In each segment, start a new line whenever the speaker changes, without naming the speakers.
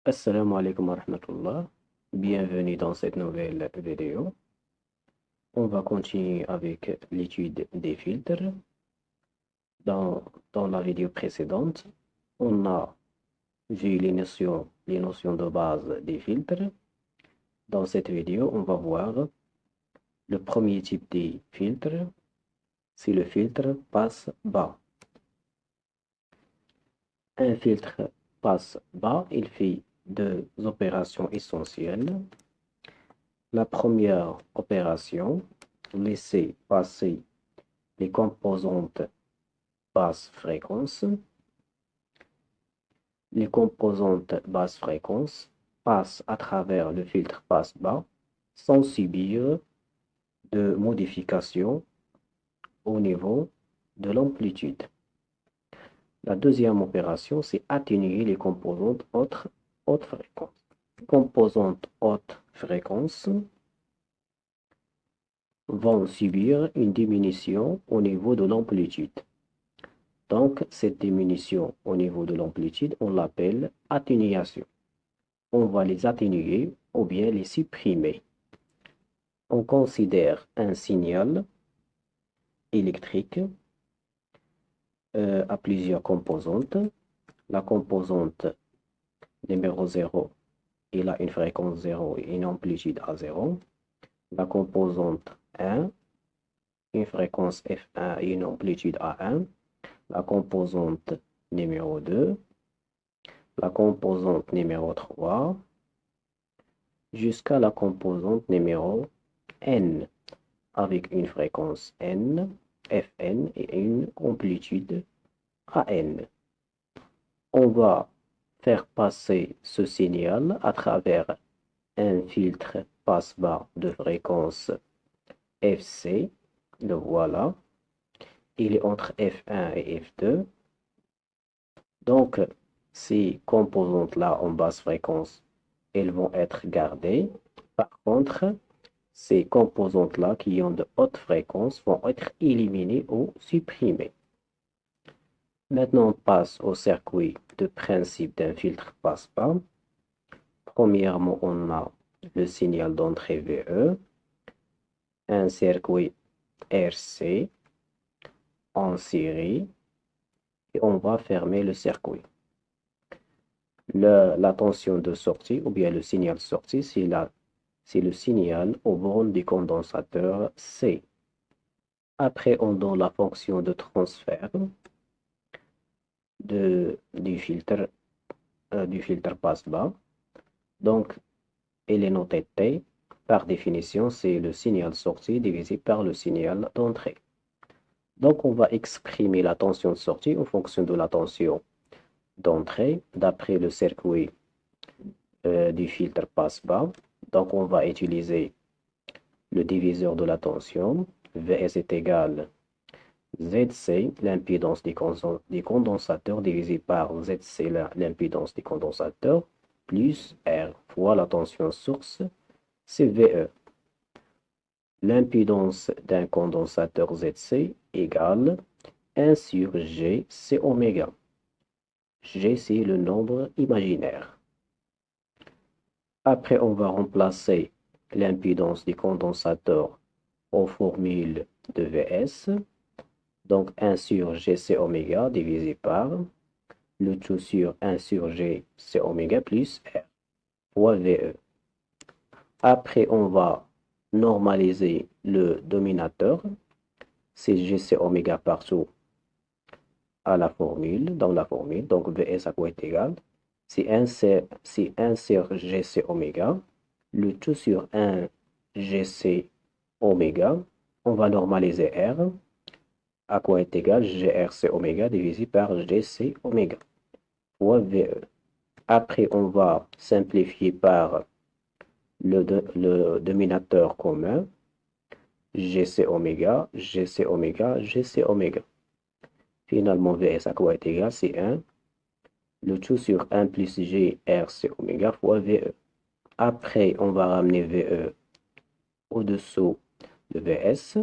Assalamu alaikum wa rahmatullah. Bienvenue dans cette nouvelle vidéo. On va continuer avec l'étude des filtres. Dans la vidéo précédente, on a vu les notions de base des filtres. Dans cette vidéo, on va voir le premier type de filtre, c'est le filtre passe-bas. Un filtre passe-bas, il fait deux opérations essentielles. La première opération, laisser passer les composantes basse fréquence. Les composantes basse fréquence passent à travers le filtre passe-bas sans subir de modification au niveau de l'amplitude. La deuxième opération, c'est atténuer les composantes haute fréquence. Les composantes haute fréquence vont subir une diminution au niveau de l'amplitude. Donc, cette diminution au niveau de l'amplitude, on l'appelle atténuation. On va les atténuer ou bien les supprimer. On considère un signal électrique à plusieurs composantes. La composante numéro 0, il a une fréquence 0 et une amplitude à 0. La composante 1, une fréquence F1 et une amplitude à 1. La composante numéro 2, la composante numéro 3, jusqu'à la composante numéro N, avec une fréquence N, Fn et une amplitude AN. On va faire passer ce signal à travers un filtre passe-bas de fréquence Fc, le voilà. Il est entre F1 et F2. Donc, ces composantes-là en basse fréquence, elles vont être gardées. Par contre, ces composantes-là qui ont de haute fréquence vont être éliminées ou supprimées. Maintenant, on passe au circuit de principe d'un filtre passe-bas. Premièrement, on a le signal d'entrée VE, un circuit RC en série, et on va fermer le circuit. La tension de sortie, ou bien le signal sortie, c'est le signal aux bornes du condensateur C. Après, on donne la fonction de transfert du filtre passe-bas. Donc, elle est notée T. Par définition, c'est le signal sortie divisé par le signal d'entrée. Donc, on va exprimer la tension de sortie en fonction de la tension d'entrée d'après le circuit du filtre passe-bas. Donc, on va utiliser le diviseur de la tension. Vs est égal Zc, l'impédance du condensateur, divisé par Zc, l'impédance du condensateur, plus R fois la tension source, c'est VE. L'impédance d'un condensateur Zc égale 1 sur G, c'est oméga. G, c'est le nombre imaginaire. Après, on va remplacer l'impédance du condensateur aux formules de Vs. Donc 1 sur Gc oméga divisé par le tout sur 1 sur Gc oméga plus R fois VE. Après, on va normaliser le dominateur. C'est Gc oméga partout à la formule, dans la formule. Donc Vs à quoi est égal? C'est 1 sur Gc oméga. Le tout sur 1 Gc oméga. On va normaliser R. À quoi est égal GRC oméga divisé par GC oméga fois VE. Après, on va simplifier par le dominateur commun, GC oméga, GC oméga, GC oméga. Finalement, VS à quoi est égal, c'est 1. Le tout sur 1 plus GRC oméga fois VE. Après, on va ramener VE au-dessous de VS.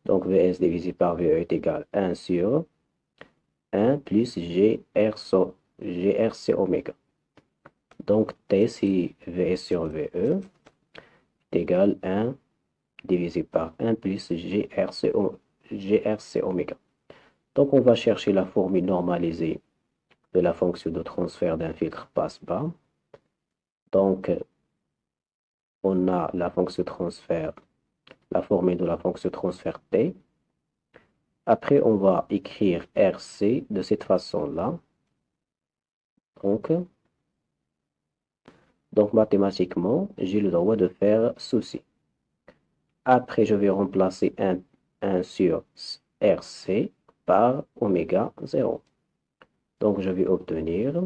Donc, Vs divisé par VE est égal à 1 sur 1 plus GRC oméga. Donc, T, si VE sur VE est égal à 1 divisé par 1 plus GRC oméga. Donc, on va chercher la formule normalisée de la fonction de transfert d'un filtre passe-bas. Donc, on a la fonction transfert, la formule de la fonction transfert T. Après, on va écrire RC de cette façon-là. Donc, mathématiquement, j'ai le droit de faire ceci. Après, je vais remplacer 1 sur RC par oméga 0. Donc, je vais obtenir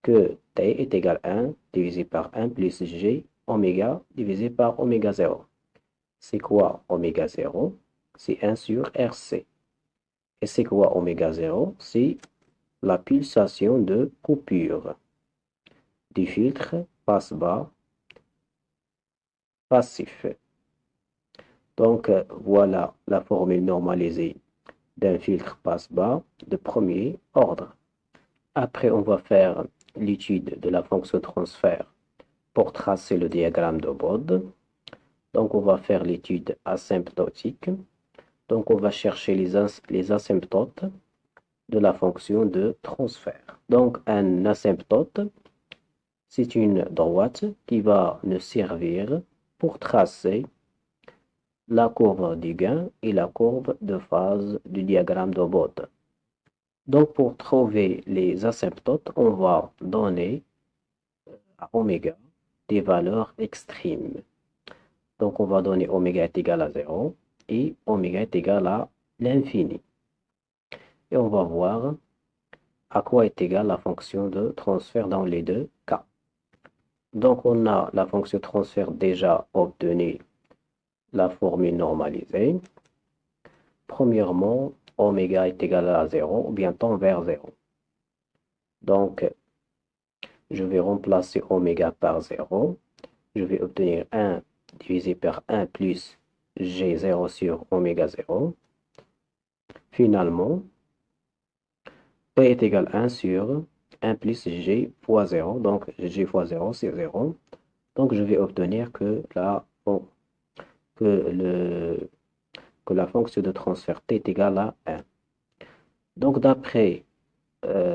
que T est égal à 1 divisé par 1 plus G oméga divisé par oméga 0. C'est quoi oméga 0? C'est 1 sur RC. Et c'est quoi oméga 0? C'est la pulsation de coupure du filtre passe-bas passif. Donc, voilà la formule normalisée d'un filtre passe-bas de premier ordre. Après, on va faire l'étude de la fonction transfert pour tracer le diagramme de Bode. Donc, on va faire l'étude asymptotique. Donc, on va chercher les asymptotes de la fonction de transfert. Donc, un asymptote, c'est une droite qui va nous servir pour tracer la courbe du gain et la courbe de phase du diagramme de Bode. Donc, pour trouver les asymptotes, on va donner à oméga des valeurs extrêmes. Donc, on va donner oméga est égal à 0 et oméga est égal à l'infini. Et on va voir à quoi est égale la fonction de transfert dans les deux cas. Donc, on a la fonction transfert déjà obtenue, la formule normalisée. Premièrement, oméga est égal à 0 ou bien tend vers 0. Donc, je vais remplacer oméga par 0. Je vais obtenir 1 divisé par 1 plus G0 sur oméga 0. Finalement, P est égal à 1 sur 1 plus G fois 0. Donc, G fois 0, c'est 0. Donc, je vais obtenir que la fonction de transfert T est égale à 1. Donc, d'après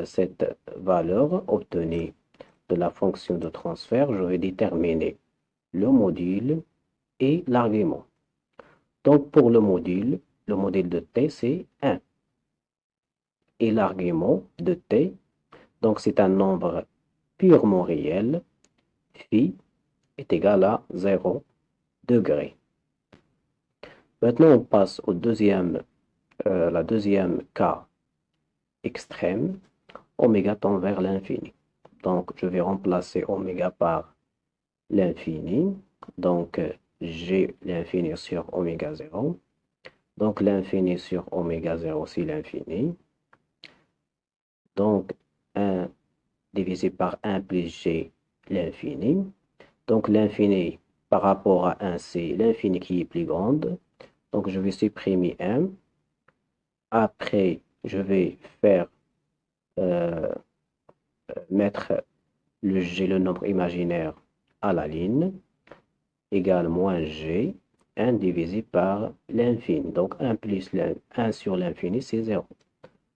cette valeur obtenue de la fonction de transfert, je vais déterminer le module et l'argument. Donc, pour le module de T, c'est 1. Et l'argument de T, donc c'est un nombre purement réel, phi est égal à 0 degré. Maintenant, on passe au la deuxième cas extrême, oméga tend vers l'infini. Donc, je vais remplacer oméga par l'infini. Donc, j'ai l'infini sur oméga 0. Donc, l'infini sur oméga 0, c'est l'infini. Donc, 1 divisé par 1 plus g, l'infini. Donc, l'infini par rapport à 1, c'est l'infini qui est plus grande. Donc, je vais supprimer 1. Après, je vais mettre le g, le nombre imaginaire, à la ligne, égale moins g, 1 divisé par l'infini. Donc, 1 plus 1 sur l'infini, c'est 0.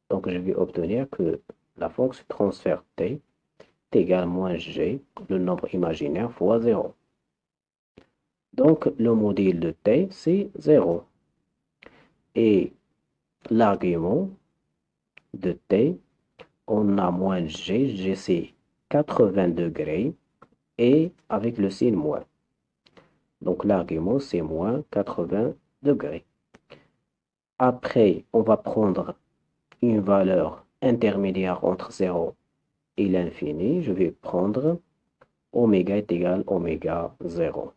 Donc, je vais obtenir que la fonction transfert t est égale moins g, le nombre imaginaire, fois 0. Donc, le module de t, c'est 0. Et l'argument de t, on a moins g, c'est 80 degrés, et avec le signe moins. Donc, l'argument, c'est moins 80 degrés. Après, on va prendre une valeur intermédiaire entre 0 et l'infini. Je vais prendre oméga est égal à oméga 0.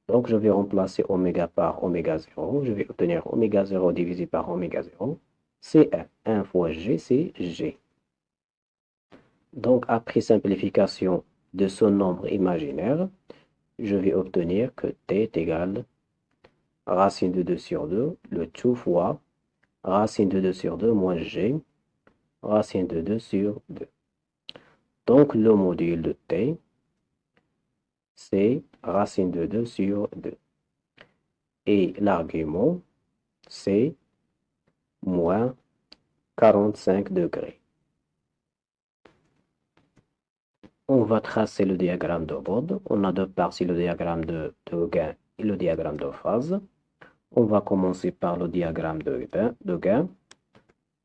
Donc, je vais remplacer oméga par oméga 0. Je vais obtenir oméga 0 divisé par oméga 0. C'est 1. 1 fois g, c'est g. Donc, après simplification de ce nombre imaginaire, je vais obtenir que t est égal à racine de 2 sur 2, le tout fois racine de 2 sur 2 moins g, racine de 2 sur 2. Donc, le module de t, c'est racine de 2 sur 2. Et l'argument, c'est moins 45 degrés. On va tracer le diagramme de bord. On a deux parties, le diagramme de gain et le diagramme de phase. On va commencer par le diagramme de gain.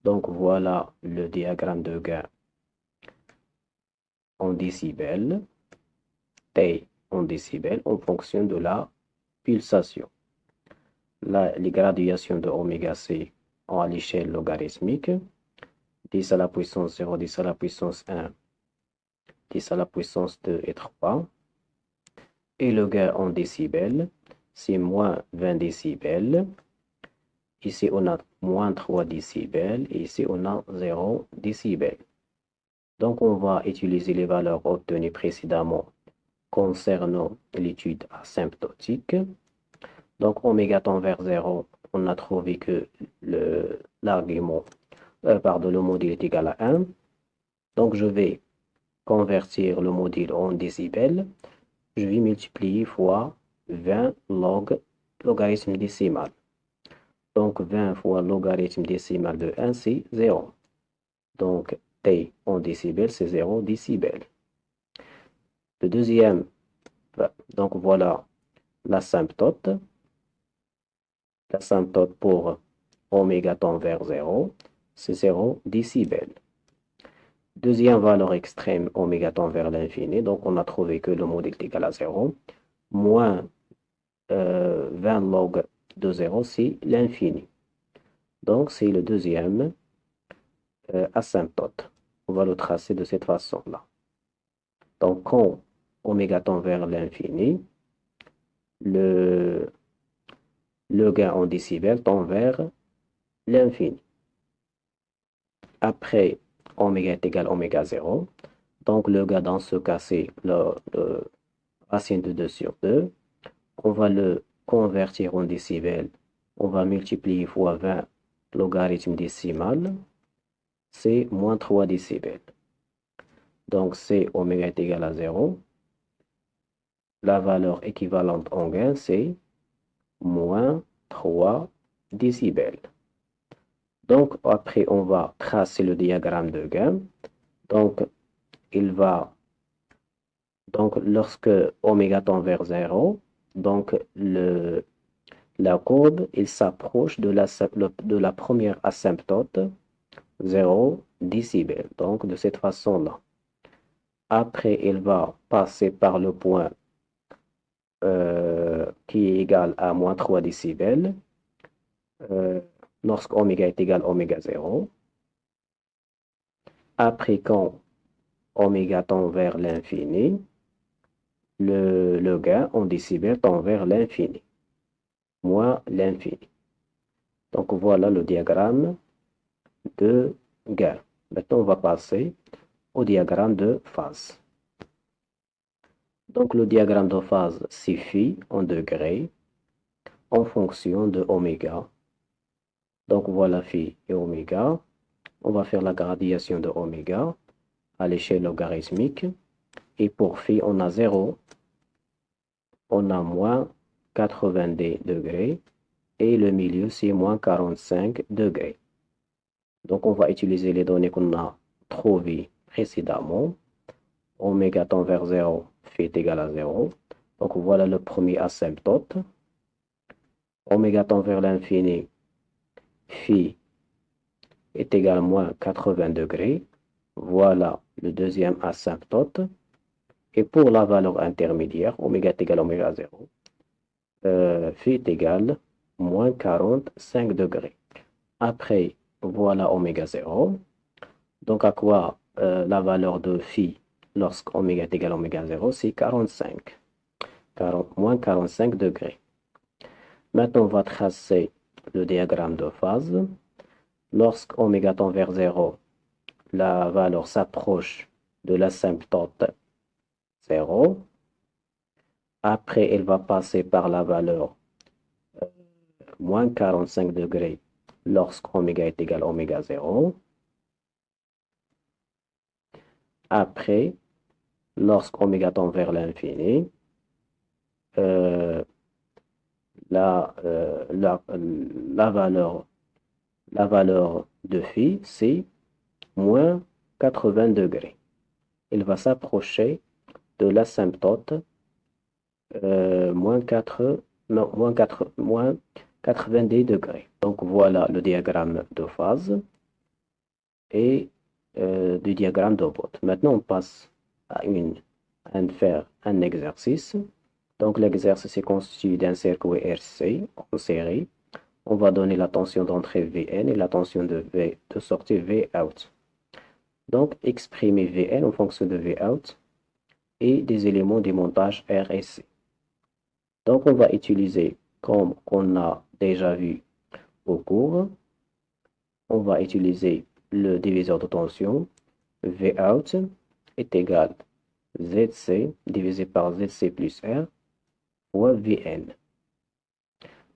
Donc voilà le diagramme de gain en décibels, T en décibels en fonction de la pulsation. Là, les graduations de oméga C ont à l'échelle logarithmique, 10 à la puissance 0, 10 à la puissance 1, 10 à la puissance 2 et 3. Et le gain en décibels, c'est moins 20 décibels. Ici, on a moins 3 décibels. Et ici, on a 0 décibels. Donc, on va utiliser les valeurs obtenues précédemment concernant l'étude asymptotique. Donc, oméga tend vers 0, on a trouvé que l'argument, le module est égal à 1. Donc, je vais convertir le module en décibels. Je vais multiplier fois 20 logarithme décimal. Donc, 20 fois logarithme décimal de 1, c'est 0. Donc, T en décibels, c'est 0 décibels. Le deuxième, donc voilà l'asymptote. L'asymptote pour oméga tend vers 0, c'est 0 décibels. Deuxième valeur extrême, oméga tend vers l'infini. Donc, on a trouvé que le module est égal à 0. Moins 20 log de 0, c'est l'infini. Donc, c'est le deuxième asymptote. On va le tracer de cette façon-là. Donc, quand oméga tend vers l'infini, le gain en décibels tend vers l'infini. Après, oméga est égal à oméga 0. Donc, le gain dans ce cas, c'est le racine de 2 sur 2. On va le convertir en décibels. On va multiplier fois 20 logarithme décimal. C'est moins 3 décibels. Donc, c'est oméga est égal à 0. La valeur équivalente en gain, c'est moins 3 décibels. Donc, après, on va tracer le diagramme de gain. Donc, lorsque oméga tend vers 0, donc la courbe, il s'approche de la première asymptote, 0 décibels. Donc, de cette façon-là. Après, il va passer par le point qui est égal à moins 3 décibels. Lorsque oméga est égal à oméga 0. Après, quand oméga tend vers l'infini, le gain en décibels tend vers l'infini, moins l'infini. Donc voilà le diagramme de gain. Maintenant, on va passer au diagramme de phase. Donc le diagramme de phase, c'est phi en degrés en fonction de oméga. Donc voilà phi et oméga. On va faire la gradation de oméga à l'échelle logarithmique. Et pour phi, on a 0. On a moins 90 degrés. Et le milieu, c'est moins 45 degrés. Donc, on va utiliser les données qu'on a trouvées précédemment. Oméga tend vers 0, phi est égal à 0. Donc, voilà le premier asymptote. Oméga tend vers l'infini, phi est égal à moins 80 degrés. Voilà le deuxième asymptote. Et pour la valeur intermédiaire, oméga est égal à oméga 0, phi est égal à moins 45 degrés. Après, voilà oméga 0. Donc, à quoi la valeur de phi lorsque oméga est égal à oméga 0, c'est 45. Moins 45 degrés. Maintenant, on va tracer le diagramme de phase. Lorsque oméga tend vers 0, la valeur s'approche de l'asymptote 0. Après, elle va passer par la valeur moins 45 degrés lorsque oméga est égal à oméga 0. Après, lorsqu'oméga tend vers l'infini, euh, la, euh, la, la valeur, la valeur de phi, c'est moins 80 degrés. Il va s'approcher de l'asymptote moins 4, non, moins 90 degrés. Donc voilà le diagramme de phase et du diagramme d'Obot. Maintenant, on passe à faire un exercice. Donc l'exercice est constitué d'un cercle RC en série. On va donner la tension d'entrée Vn et la tension de sortie Vout. Donc exprimer Vn en fonction de Vout et des éléments de montage R et C. Donc on va utiliser, comme on a déjà vu au cours, on va utiliser le diviseur de tension. Vout est égal Zc divisé par Zc plus R fois Vn.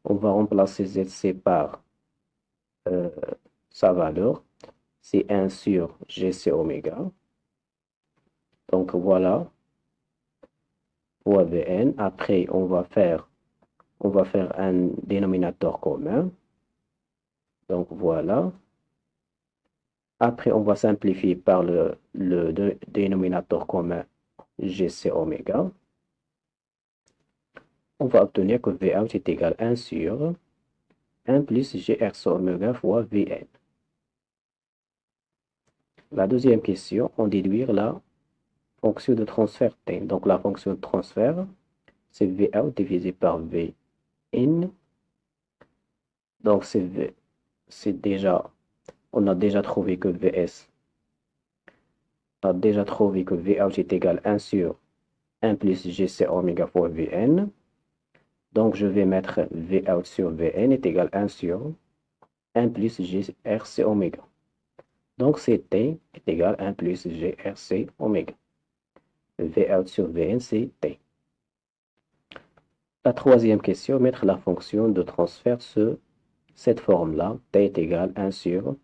On va remplacer Zc par sa valeur, c'est 1 sur Gc oméga. Donc voilà, fois Vn. Après, on va faire un dénominateur commun. Donc voilà. Après, on va simplifier par le dénominateur commun Gc oméga. On va obtenir que Vout est égal à 1 sur 1 plus Grc oméga fois Vn. La deuxième question, on déduire la fonction de transfert T. Donc la fonction de transfert, c'est Vout divisé par Vin. Donc on a déjà trouvé que Vout est égal à 1 sur 1 plus Gc oméga fois Vn. Donc je vais mettre Vout sur Vn est égal à 1 sur 1 plus Grc oméga. Donc Ct est égal à 1 plus Grc oméga. Vout sur Vn, c'est T. La troisième question, mettre la fonction de transfert sur cette forme-là. T est égal à 1 sur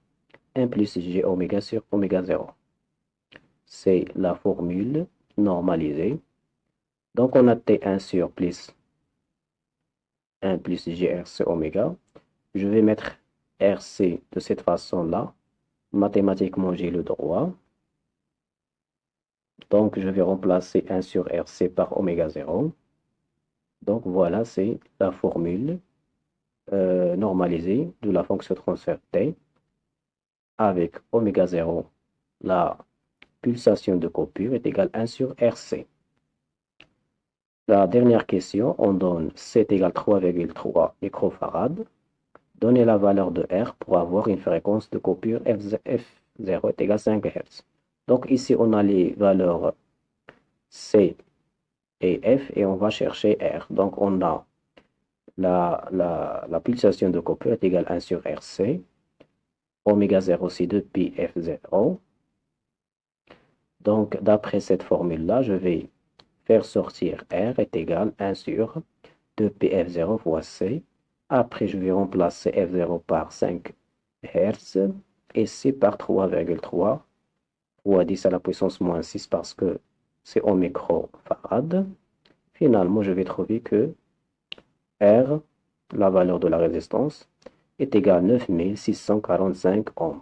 1 plus G oméga sur oméga 0. C'est la formule normalisée. Donc on a T1 sur plus 1 plus GRC oméga. Je vais mettre RC de cette façon-là. Mathématiquement, j'ai le droit. Donc, je vais remplacer 1 sur RC par oméga 0. Donc, voilà, c'est la formule normalisée de la fonction transfert T avec oméga 0. La pulsation de coupure est égale à 1 sur RC. La dernière question, on donne C est égal à 3,3 microfarad. Donnez la valeur de R pour avoir une fréquence de coupure F0 est égal à 5 Hz. Donc ici, on a les valeurs C et F et on va chercher R. Donc on a la pulsation de coupure est égale à 1 sur RC. Oméga 0, c'est 2 pi F0. Donc d'après cette formule-là, je vais faire sortir R est égal à 1 sur 2 pi F0 fois C. Après, je vais remplacer F0 par 5 Hz et C par 3,3 fois 10 à la puissance moins 6 parce que c'est en microfarad. Finalement, je vais trouver que R, la valeur de la résistance, est égale à 9645 ohms.